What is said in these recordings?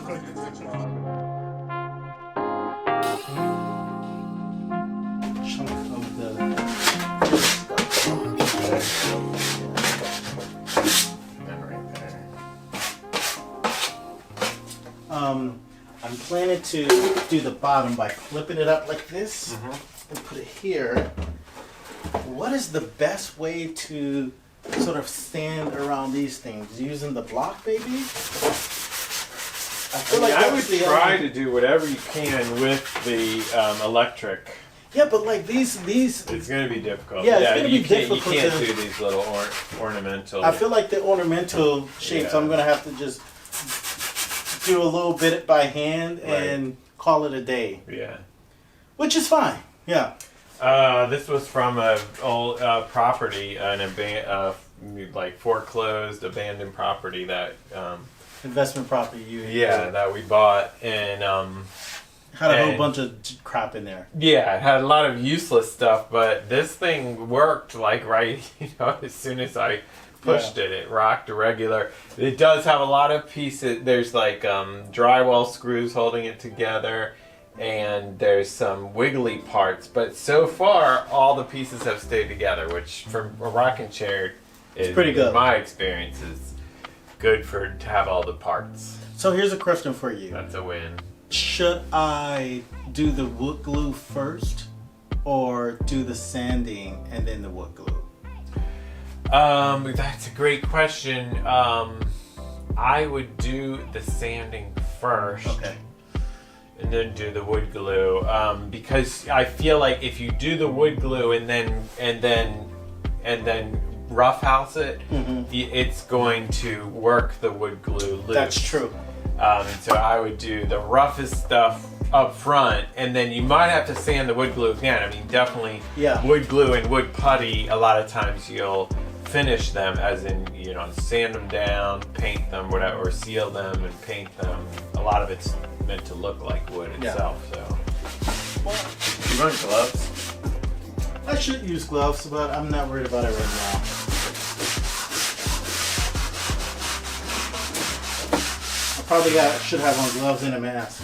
Chunk of the And right there. I'm planning to do the bottom by flipping it up like this and put it here. What is the best way to sort of stand around these things? Using the block, baby? I would try to do whatever you can with the electric. Yeah, but like these. It's going to be difficult. Yeah, it's gonna be difficult. You can't do these little ornamental. I feel like the ornamental shapes. I'm gonna have to just do a little bit by hand and call it a day. Yeah. Which is fine. Yeah. This was from a old property, like foreclosed, abandoned property that. Investment property. That we bought and. Had a whole bunch of crap in there. Yeah, it had a lot of useless stuff, but this thing worked like as soon as I pushed it rocked regular. It does have a lot of pieces. There's like drywall screws holding it together, and there's some wiggly parts, but so far all the pieces have stayed together, which for a rocking chair is pretty good. In my experience is good to have all the parts. So here's a question for you. That's a win. Should I do the wood glue first or do the sanding and then the wood glue? That's a great question. I would do the sanding first. Okay. And then do the wood glue. Because I feel like if you do the wood glue and then roughhouse it, it's going to work the wood glue loose. That's true. So I would do the roughest stuff up front, and then you might have to sand the wood glue again. I mean, definitely wood glue and wood putty, a lot of times you'll finish them, as in, sand them down, paint them, whatever, or seal them and paint them. A lot of it's meant to look like wood itself, so. You run gloves? I should use gloves, but I'm not worried about it right now. Probably should have on gloves and a mask.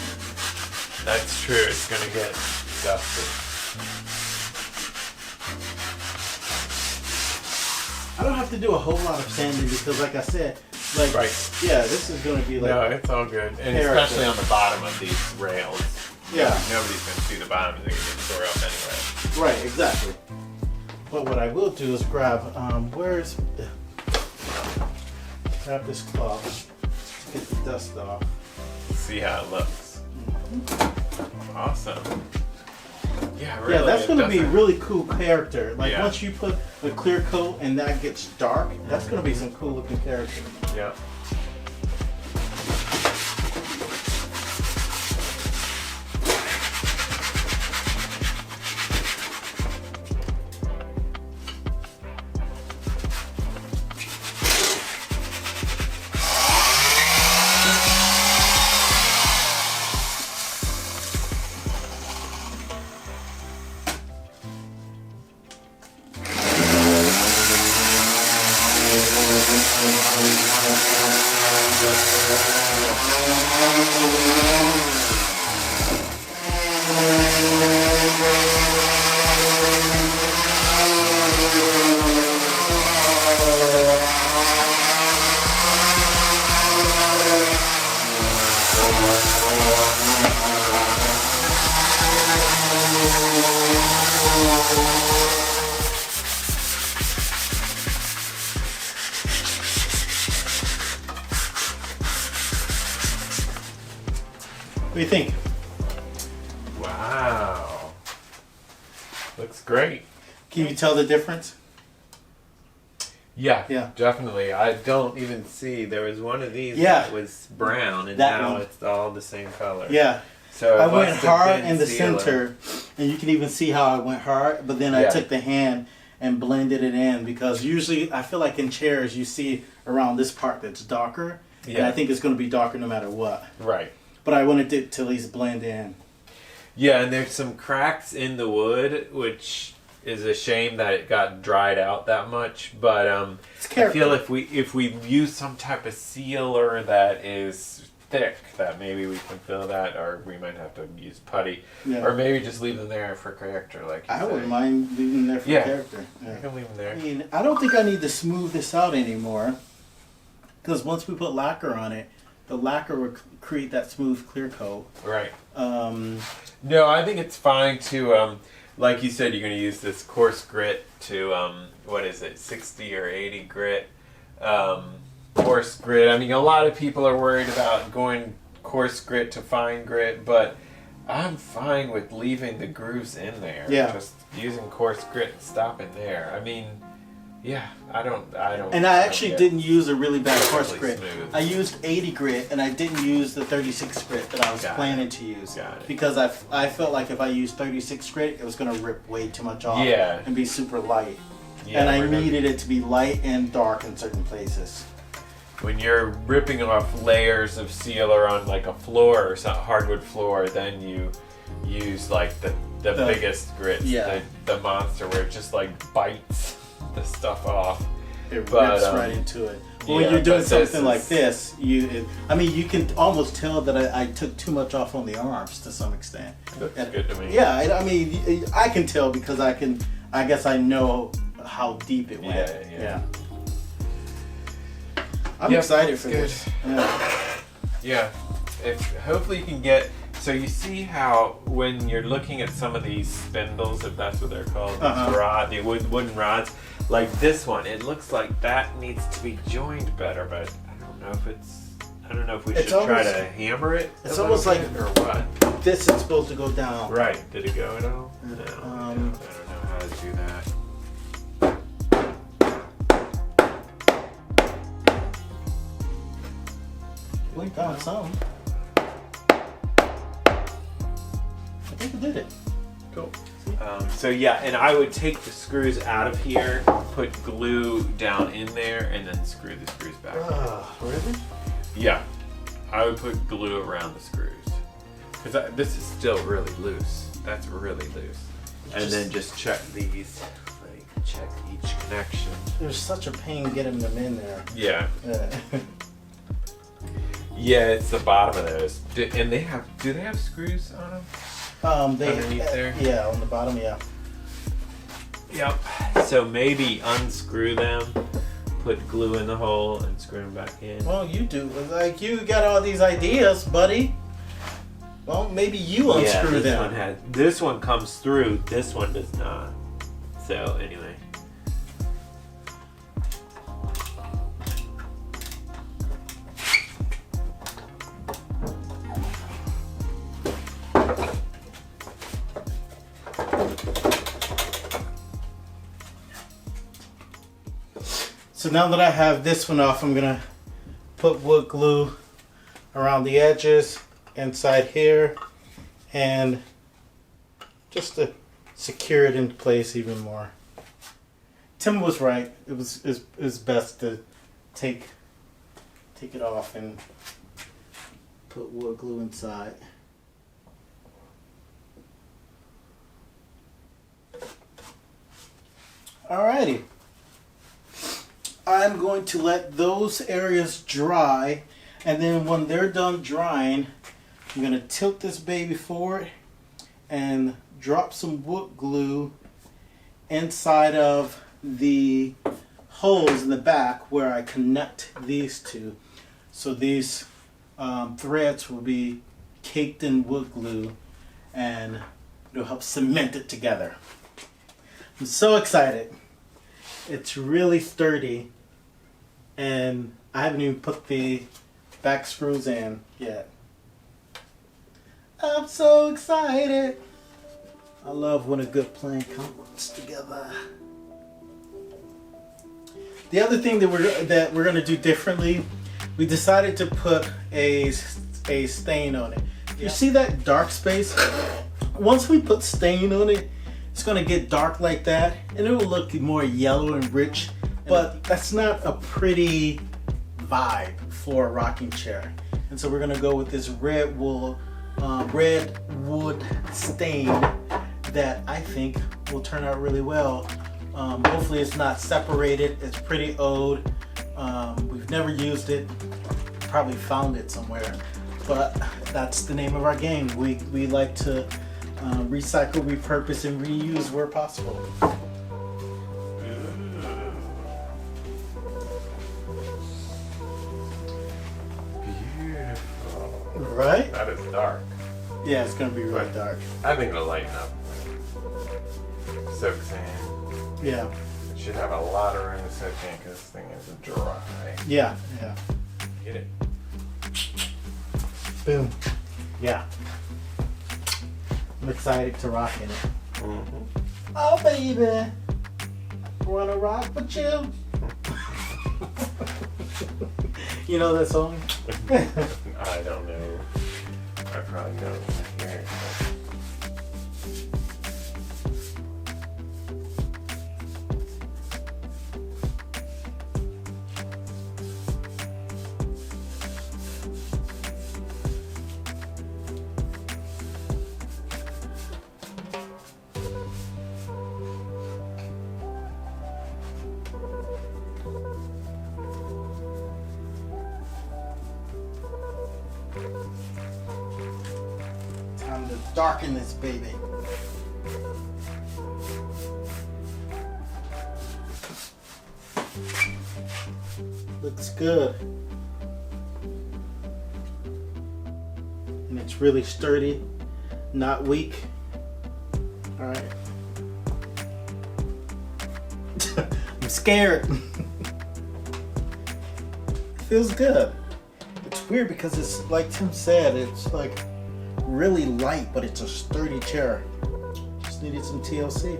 That's true. It's gonna get dusty. I don't have to do a whole lot of sanding because, like I said, this is gonna be like. No, it's all good, and especially on the bottom of these rails. Yeah. Nobody's gonna see the bottom; they're gonna get tore up anyway. Right. Exactly. But what I will do is grab grab this cloth. Get the dust off. See how it looks. Awesome. Yeah, really. Yeah, that's going to be really cool character. Like once you put a clear coat and that gets dark, that's going to be some cool looking character. Yeah. What do you think? Wow. Looks great. Can you tell the difference? Yeah, definitely. I don't even see. There was one of these that was brown, and now it's all the same color. Yeah. So I went hard in the center, and you can even see how I went hard, but then I took the hand and blended it in, because usually I feel like in chairs you see around this part that's darker, and I think it's going to be darker no matter what. Right. But I wanted it to at least blend in. Yeah, and there's some cracks in the wood, which is a shame that it got dried out that much. But I feel if we use some type of sealer that is thick that maybe we can fill that, or we might have to use putty, or maybe just leave them there for character, like you I wouldn't mind leaving them there for character. Yeah, you can leave them there. I mean, I don't think I need to smooth this out anymore, because once we put lacquer on it, the lacquer will create that smooth clear coat. Right. No, I think it's fine to, like you said, you're going to use this coarse grit to, what is it, 60 or 80 grit. Coarse grit. I mean, a lot of people are worried about going coarse grit to fine grit, but I'm fine with leaving the grooves in there. Yeah. Just using coarse grit and stopping there. I mean, yeah, I don't. And I actually didn't use a really bad coarse really grit. smooth. I used 80 grit, and I didn't use the 36 grit that I was planning to use. Because I felt like if I used 36 grit, it was going to rip way too much off and be super light. Yeah, and I needed it to be light and dark in certain places. When you're ripping off layers of sealer on like a floor or some hardwood floor, then you use like the biggest grits, the monster, where it just like bites the stuff off. It rips right into it. Well, when you're doing something like this, you can almost tell that I took too much off on the arms to some extent. That's good to me. Yeah, I mean, I can tell because I guess I know how deep it went. Yeah. I'm excited for this. Yeah. Hopefully you can get. So you see how when you're looking at some of these spindles, if that's what they're called, the wooden rods, like this one, it looks like that needs to be joined better, but I don't know if we should try to hammer it. It's almost like or what? This is supposed to go down. Right? Did it go at all? No. I don't know how to do that. We found some. I think we did it. Cool. So yeah, and I would take the screws out of here, put glue down in there, and then screw the screws back. Really? Yeah, I would put glue around the screws because this is still really loose. That's really loose. And then just check these. Like check each connection. There's such a pain getting them in there. Yeah. Yeah, it's the bottom of those. Do they have screws on them? Underneath there? Yeah, on the bottom, yeah. Yep. So maybe unscrew them, put glue in the hole, and screw them back in. Well, you do. Like, you got all these ideas, buddy. Well, maybe you unscrew them. This one comes through, this one does not. So, anyway. So now that I have this one off, I'm gonna put wood glue around the edges, inside here, and just to secure it into place even more. Tim was right. It was best to take it off and put wood glue inside. Alrighty. I'm going to let those areas dry, and then when they're done drying, I'm going to tilt this baby forward and drop some wood glue inside of the holes in the back where I connect these two. So these threads will be caked in wood glue, and it'll help cement it together. I'm so excited. It's really sturdy, and I haven't even put the back screws in yet. I'm so excited. I love when a good plan comes together. The other thing that we're going to do differently, we decided to put a stain on it. You see that dark space? Once we put stain on it, it's going to get dark like that, and it will look more yellow and rich, but that's not a pretty vibe for a rocking chair. And so we're going to go with this red wood stain that I think will turn out really well. Hopefully it's not separated. It's pretty old. We've never used it. Probably found it somewhere. But that's the name of our game. We like to recycle, repurpose, and reuse where possible. Beautiful. Right? That is dark. Yeah, it's gonna be really dark. I think it'll lighten up. Soaks in. Yeah. It should have a lot of room to soak in because this thing is dry. Yeah, yeah. Get it? Boom. Yeah. I'm excited to rock in it. Mm-hmm. Oh, baby. Wanna rock with you? You know that song? I don't know. I probably know when I hear it. Time to darken this baby. Looks good. And it's really sturdy, not weak. All right. I'm scared. Feels good. It's weird because it's like Tim said, it's like really light, but it's a sturdy chair. Just needed some TLC.